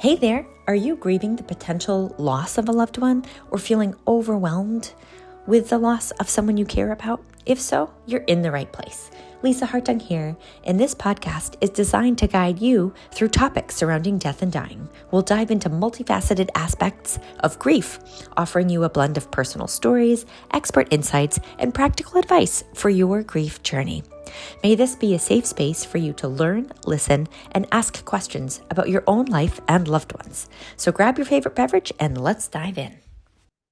Hey there, are you grieving the potential loss of a loved one or feeling overwhelmed with the loss of someone you care about? If so, you're in the right place. Lisa Hartung here, and this podcast is designed to guide you through topics surrounding death and dying. We'll dive into multifaceted aspects of grief, offering you a blend of personal stories, expert insights, and practical advice for your grief journey. May this be a safe space for you to learn, listen, and ask questions about your own life and loved ones. So grab your favorite beverage and let's dive in.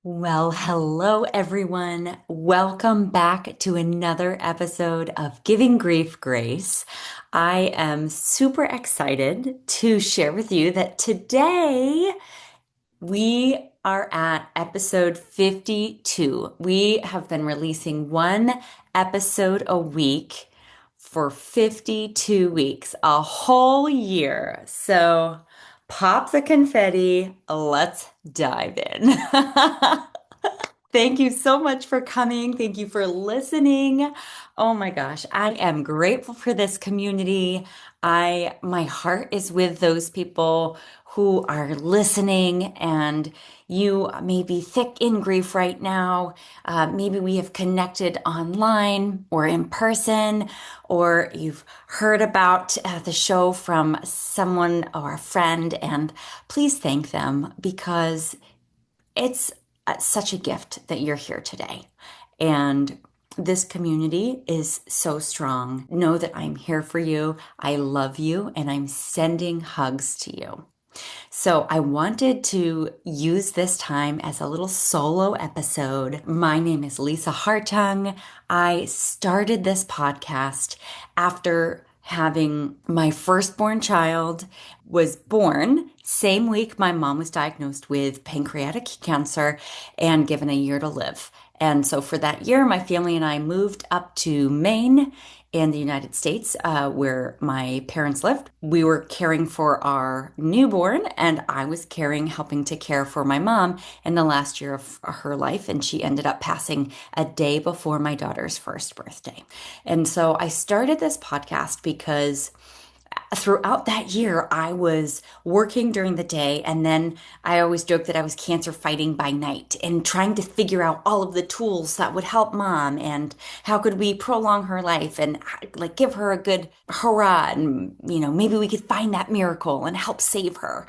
Well, hello everyone. Welcome back to another episode of Giving Grief Grace. I am super excited to share with you that today we are at episode 52. We have been releasing one episode a week for 52 weeks, a whole year. So pop the confetti, let's dive in. Thank you so much for coming. Thank you for listening. Oh my gosh, I am grateful for this community. My heart is with those people who are listening, and you may be thick in grief right now. Maybe we have connected online or in person, or you've heard about the show from someone or a friend, and please thank them because it's such a gift that you're here today. And this community is so strong. Know that I'm here for you. I love you, and I'm sending hugs to you. So I wanted to use this time as a little solo episode. My name is Lisa Hartung. I started this podcast after having my firstborn child was born. Same week, my mom was diagnosed with pancreatic cancer and given a year to live. And so for that year, my family and I moved up to Maine in the United States, where my parents lived. We were caring for our newborn, and I was helping to care for my mom in the last year of her life. And she ended up passing a day before my daughter's first birthday. And so I started this podcast because throughout that year, I was working during the day, and then I always joke that I was cancer fighting by night and trying to figure out all of the tools that would help mom and how could we prolong her life and like give her a good hurrah, and maybe we could find that miracle and help save her.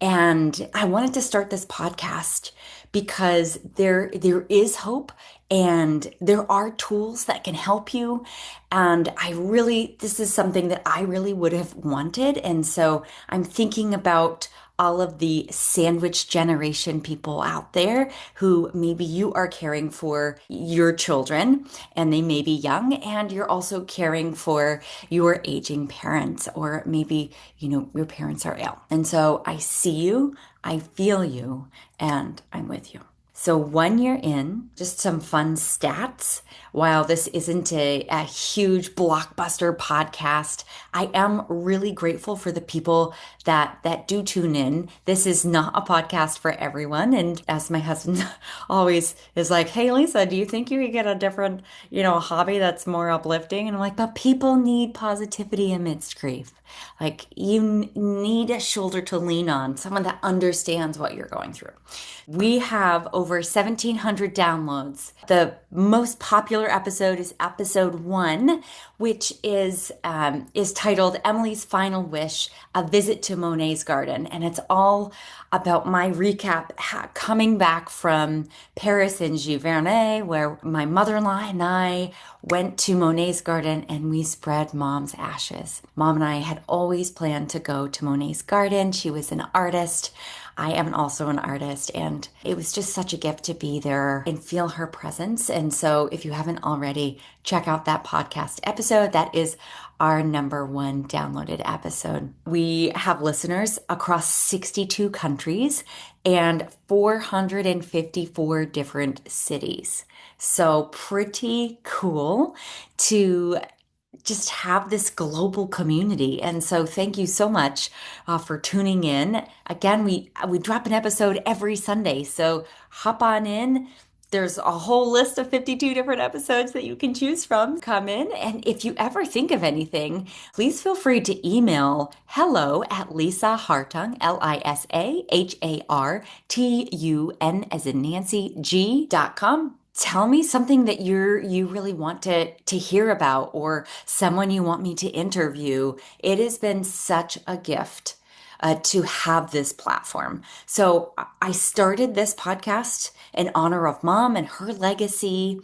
And I wanted to start this podcast because there is hope and there are tools that can help you. And this is something that I really would have wanted. And so I'm thinking about all of the sandwich generation people out there who maybe you are caring for your children and they may be young, and you're also caring for your aging parents, or maybe, your parents are ill. And so I see you, I feel you, and I'm with you. So 1 year in, just some fun stats. While this isn't a huge blockbuster podcast, I am really grateful for the people that do tune in. This is not a podcast for everyone. And as my husband always is like, hey, Lisa, do you think you could get a different, hobby that's more uplifting? And I'm like, but people need positivity amidst grief. Like, you need a shoulder to lean on, someone that understands what you're going through. We have over 1,700 downloads. The most popular episode is episode 1, which is titled Emily's Final Wish, A Visit to Monet's Garden. And it's all about my recap coming back from Paris and Giverny, where my mother-in-law and I went to Monet's garden and we spread Mom's ashes. Mom and I had always planned to go to Monet's garden. She was an artist. I am also an artist, and it was just such a gift to be there and feel her presence. And so if you haven't already, check out that podcast episode. That is our number 1 downloaded episode. We have listeners across 62 countries and 454 different cities. So pretty cool to just have this global community. And so thank you so much for tuning in. Again, we drop an episode every Sunday. So hop on in. There's a whole list of 52 different episodes that you can choose from. Come in, and if you ever think of anything, please feel free to email hello at Lisa Hartung, LisaHartun as in Nancy, G.com. Tell me something that you really want to hear about or someone you want me to interview. It has been such a gift to have this platform. So I started this podcast in honor of mom and her legacy,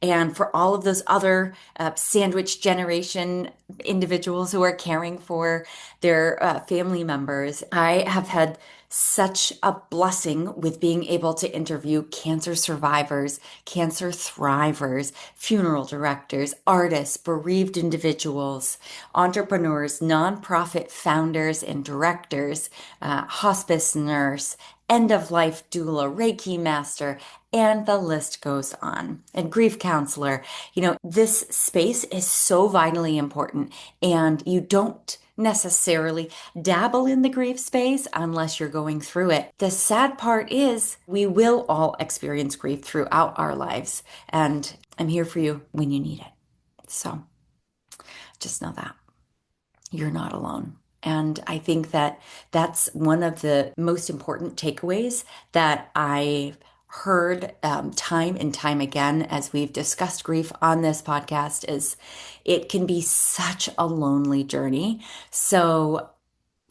and for all of those other sandwich generation individuals who are caring for their family members. I have had such a blessing with being able to interview cancer survivors, cancer thrivers, funeral directors, artists, bereaved individuals, entrepreneurs, nonprofit founders and directors, hospice nurse, end of life doula, Reiki master, and the list goes on. And grief counselor. This space is so vitally important, and you don't necessarily dabble in the grief space unless you're going through it. The sad part is we will all experience grief throughout our lives, and I'm here for you when you need it. So just know that you're not alone. And I think that that's one of the most important takeaways that I've heard time and time again as we've discussed grief on this podcast is it can be such a lonely journey. So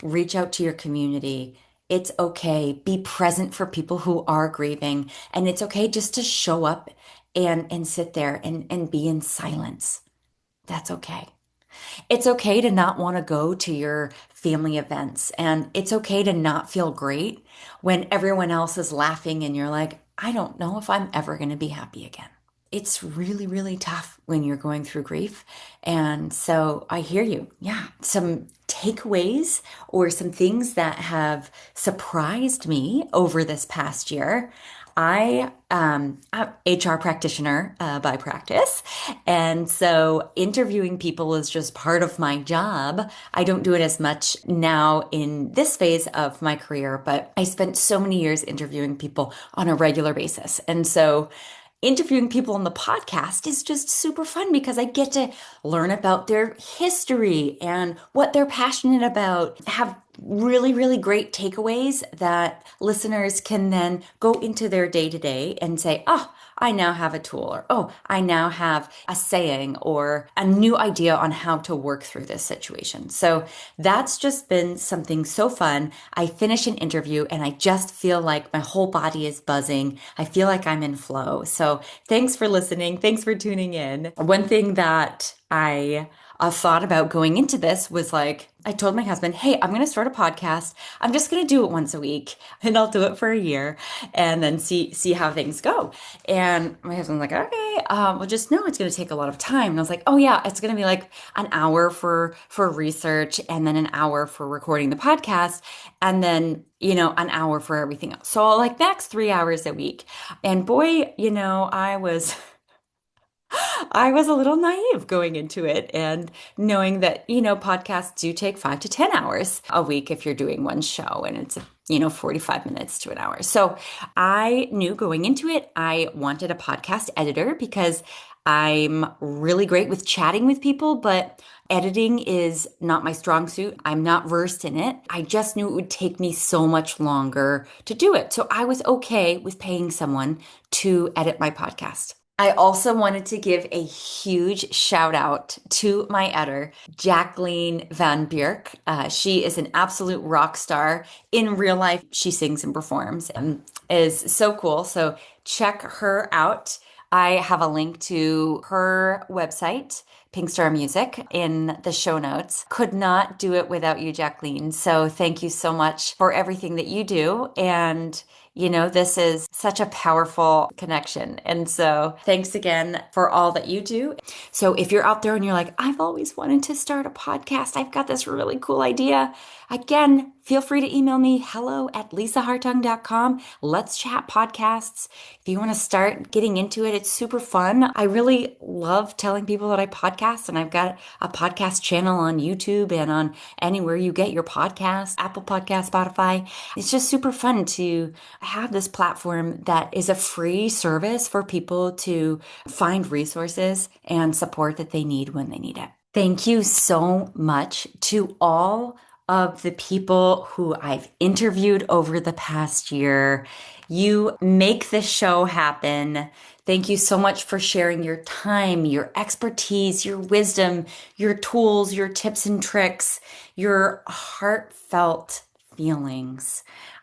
reach out to your community. It's okay. Be present for people who are grieving. And it's okay just to show up and sit there and be in silence. That's okay. It's okay to not want to go to your family events, and it's okay to not feel great when everyone else is laughing and you're like, I don't know if I'm ever going to be happy again. It's really, really tough when you're going through grief. And so I hear you. Yeah. Some takeaways or some things that have surprised me over this past year. I'm an HR practitioner by practice. And so interviewing people is just part of my job. I don't do it as much now in this phase of my career, but I spent so many years interviewing people on a regular basis. And so interviewing people on the podcast is just super fun because I get to learn about their history and what they're passionate about, have really, really great takeaways that listeners can then go into their day to day and say, oh, I now have a tool, or oh, I now have a saying or a new idea on how to work through this situation. So that's just been something so fun. I finish an interview and I just feel like my whole body is buzzing. I feel like I'm in flow. So thanks for listening. Thanks for tuning in. One thing that I thought about going into this was like, I told my husband, hey, I'm going to start a podcast. I'm just going to do it once a week and I'll do it for a year and then see how things go. And my husband's like, okay, well, just know it's going to take a lot of time. And I was like, oh yeah, it's going to be like an hour for research and then an hour for recording the podcast and then, an hour for everything else. So like max 3 hours a week. And boy, I was a little naive going into it and knowing that, podcasts do take 5 to 10 hours a week if you're doing one show and it's, 45 minutes to an hour. So I knew going into it, I wanted a podcast editor because I'm really great with chatting with people, but editing is not my strong suit. I'm not versed in it. I just knew it would take me so much longer to do it. So I was okay with paying someone to edit my podcast. I also wanted to give a huge shout out to my editor, Jacqueline Van Bierk. She is an absolute rock star. In real life, she sings and performs and is so cool. So check her out. I have a link to her website, Pink Star Music, in the show notes. Could not do it without you, Jacqueline. So thank you so much for everything that you do. And this is such a powerful connection. And so thanks again for all that you do. So if you're out there and you're like, I've always wanted to start a podcast, I've got this really cool idea. Again, feel free to email me, hello@lisahartung.com. Let's chat podcasts. If you want to start getting into it, it's super fun. I really love telling people that I podcast podcast, and I've got a podcast channel on YouTube and on anywhere you get your podcasts, Apple Podcast, Spotify. It's just super fun to have this platform that is a free service for people to find resources and support that they need when they need it. Thank you so much to all of the people who I've interviewed over the past year. You make this show happen. Thank you so much for sharing your time, your expertise, your wisdom, your tools, your tips and tricks, your heartfelt feelings.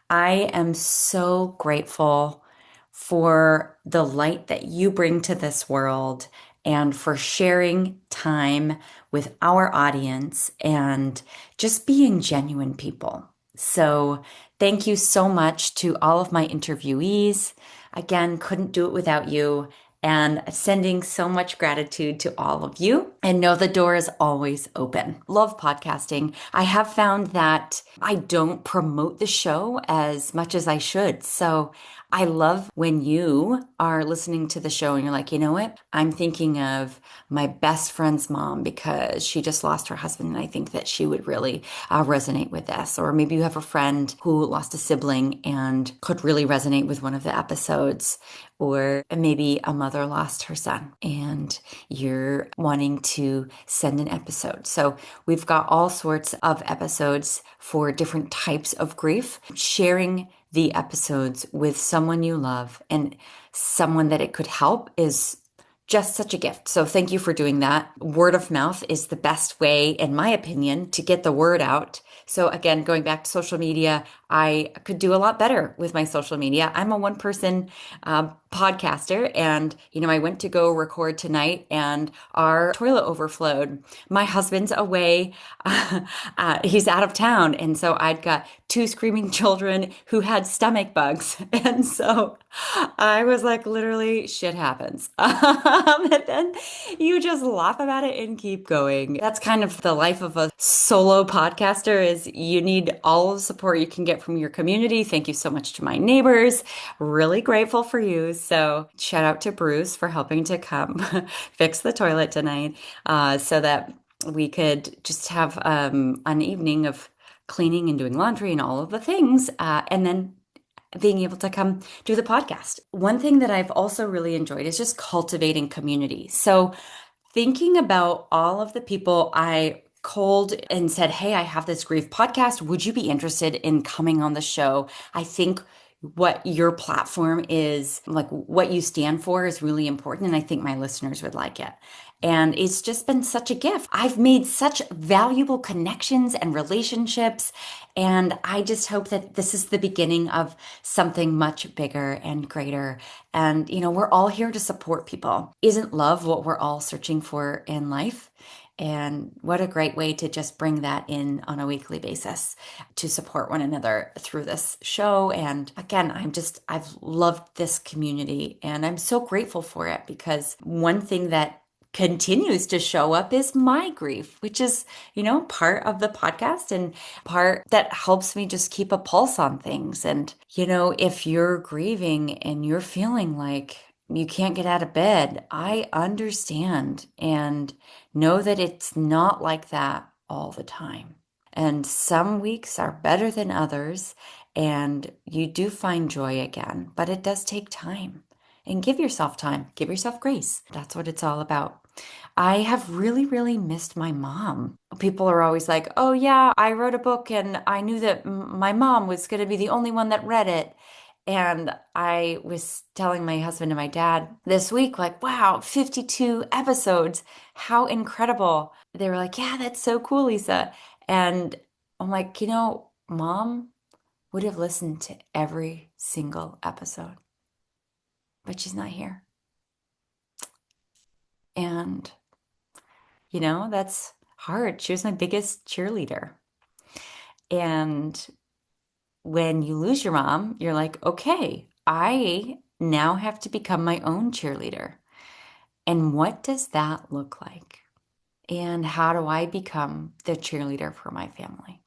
I am so grateful for the light that you bring to this world and for sharing time with our audience and just being genuine people. So, thank you so much to all of my interviewees. Again, couldn't do it without you. And sending so much gratitude to all of you. And know the door is always open. Love podcasting. I have found that I don't promote the show as much as I should. So I love when you are listening to the show and you're like, you know what? I'm thinking of my best friend's mom because she just lost her husband. And I think that she would really resonate with this. Or maybe you have a friend who lost a sibling and could really resonate with one of the episodes. Or maybe a mother lost her son and you're wanting to send an episode. So we've got all sorts of episodes for different types of grief, sharing the episodes with someone you love and someone that it could help is just such a gift. So thank you for doing that. Word of mouth is the best way, in my opinion, to get the word out. So again, going back to social media, I could do a lot better with my social media. I'm a one-person podcaster, and I went to go record tonight, and our toilet overflowed. My husband's away; he's out of town, and so I'd got two screaming children who had stomach bugs, and so I was like, literally, shit happens. And then you just laugh about it and keep going. That's kind of the life of a solo podcaster is you need all the support you can get from your community. Thank you so much to my neighbors. Really grateful for you. So shout out to Bruce for helping to come fix the toilet tonight so that we could just have an evening of cleaning and doing laundry and all of the things. And then being able to come do the podcast. One thing that I've also really enjoyed is just cultivating community. So thinking about all of the people I called and said, hey, I have this grief podcast. Would you be interested in coming on the show? I think what your platform is, like what you stand for, is really important. And I think my listeners would like it. And it's just been such a gift. I've made such valuable connections and relationships. And I just hope that this is the beginning of something much bigger and greater. And, we're all here to support people. Isn't love what we're all searching for in life? And what a great way to just bring that in on a weekly basis to support one another through this show. And again, I've loved this community and I'm so grateful for it because one thing that continues to show up is my grief, which is, part of the podcast and part that helps me just keep a pulse on things. And, if you're grieving and you're feeling like you can't get out of bed, I understand and know that it's not like that all the time. And some weeks are better than others, and you do find joy again, but it does take time. And give yourself time, give yourself grace. That's what it's all about. I have really, really missed my mom. People are always like, oh, yeah, I wrote a book and I knew that my mom was going to be the only one that read it. And I was telling my husband and my dad this week, like, wow, 52 episodes. How incredible. They were like, yeah, that's so cool, Lisa. And I'm like, mom would have listened to every single episode, but she's not here. And, that's hard. She was my biggest cheerleader. And when you lose your mom, you're like, okay, I now have to become my own cheerleader. And what does that look like? And how do I become the cheerleader for my family?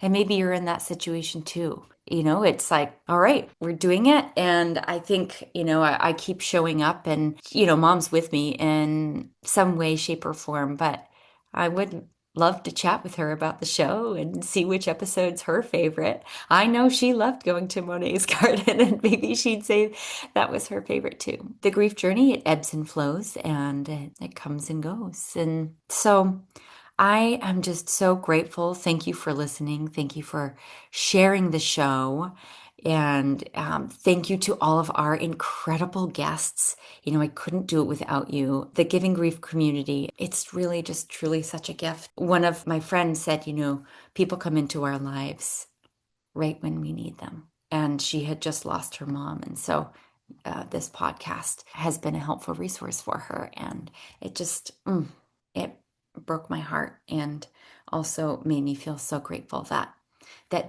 And maybe you're in that situation too. It's like, all right, we're doing it. And I think, I keep showing up and, mom's with me in some way, shape, or form. But I would love to chat with her about the show and see which episode's her favorite. I know she loved going to Monet's garden, and maybe she'd say that was her favorite too. The grief journey, it ebbs and flows and it comes and goes. And so, I am just so grateful. Thank you for listening. Thank you for sharing the show. And thank you to all of our incredible guests. I couldn't do it without you. The Giving Grief community, it's really just truly such a gift. One of my friends said, people come into our lives right when we need them. And she had just lost her mom. And so this podcast has been a helpful resource for her. And it just, it broke my heart and also made me feel so grateful that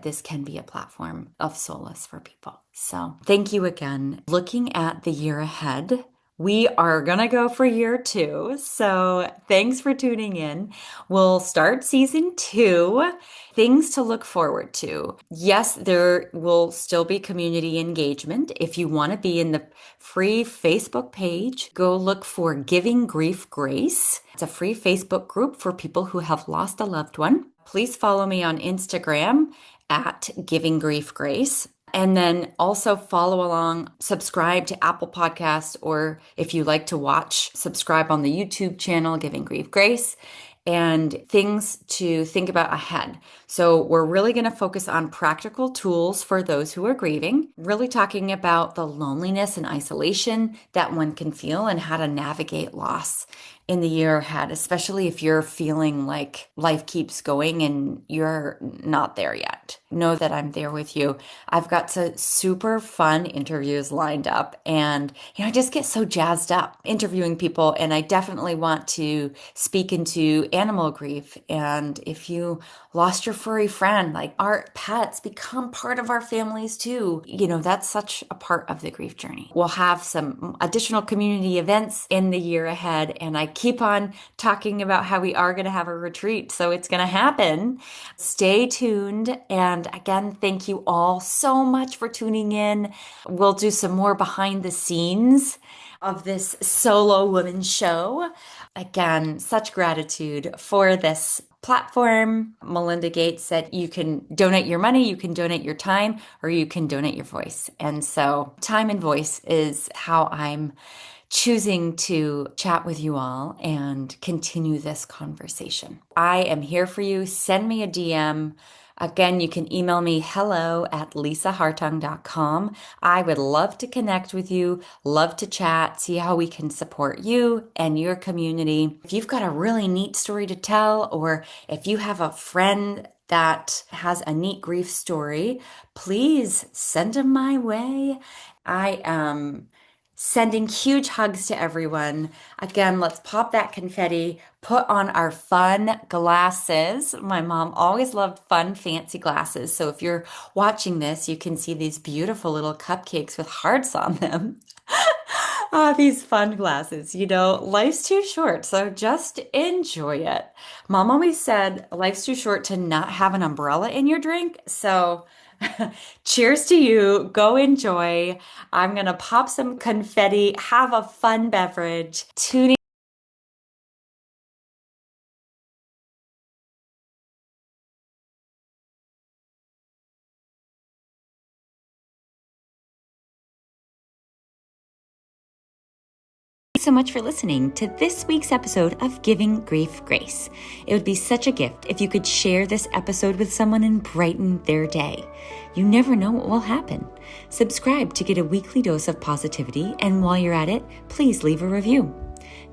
this can be a platform of solace for people. So thank you again. Looking at the year ahead, we are going to go for year 2. So thanks for tuning in. We'll start season 2. Things to look forward to. Yes, there will still be community engagement. If you want to be in the free Facebook page, go look for Giving Grief Grace. It's a free Facebook group for people who have lost a loved one. Please follow me on Instagram at Giving Grief Grace. And then also follow along, subscribe to Apple Podcasts, or if you like to watch, subscribe on the YouTube channel, Giving Grief Grace, and things to think about ahead. So we're really going to focus on practical tools for those who are grieving, really talking about the loneliness and isolation that one can feel and how to navigate loss in the year ahead, especially if you're feeling like life keeps going and you're not there yet. Know that I'm there with you. I've got some super fun interviews lined up, and I just get so jazzed up interviewing people, and I definitely want to speak into animal grief. And if you lost your furry friend, like, our pets become part of our families too. That's such a part of the grief journey. We'll have some additional community events in the year ahead, and I keep on talking about how we are going to have a retreat. So it's going to happen. Stay tuned. And again, thank you all so much for tuning in. We'll do some more behind the scenes of this solo woman show. Again, such gratitude for this platform. Melinda Gates said you can donate your money, you can donate your time, or you can donate your voice. And so time and voice is how I'm choosing to chat with you all and continue this conversation. I am here for you. Send me a DM. Again, you can email me hello@lisahartung.com. I would love to connect with you, love to chat, see how we can support you and your community. If you've got a really neat story to tell, or if you have a friend that has a neat grief story, please send them my way. I am sending huge hugs to everyone. Again, let's pop that confetti, put on our fun glasses. My mom always loved fun, fancy glasses. So if you're watching this, you can see these beautiful little cupcakes with hearts on them. These fun glasses. Life's too short, so just enjoy it. Mom always said life's too short to not have an umbrella in your drink. So cheers to you. Go enjoy. I'm going to pop some confetti, have a fun beverage. Tune Thanks so much for listening to this week's episode of Giving Grief Grace. It would be such a gift if you could share this episode with someone and brighten their day. You never know what will happen. Subscribe to get a weekly dose of positivity, and while you're at it, please leave a review.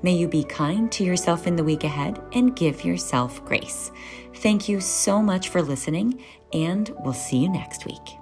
May you be kind to yourself in the week ahead and give yourself grace. Thank you so much for listening, and we'll see you next week.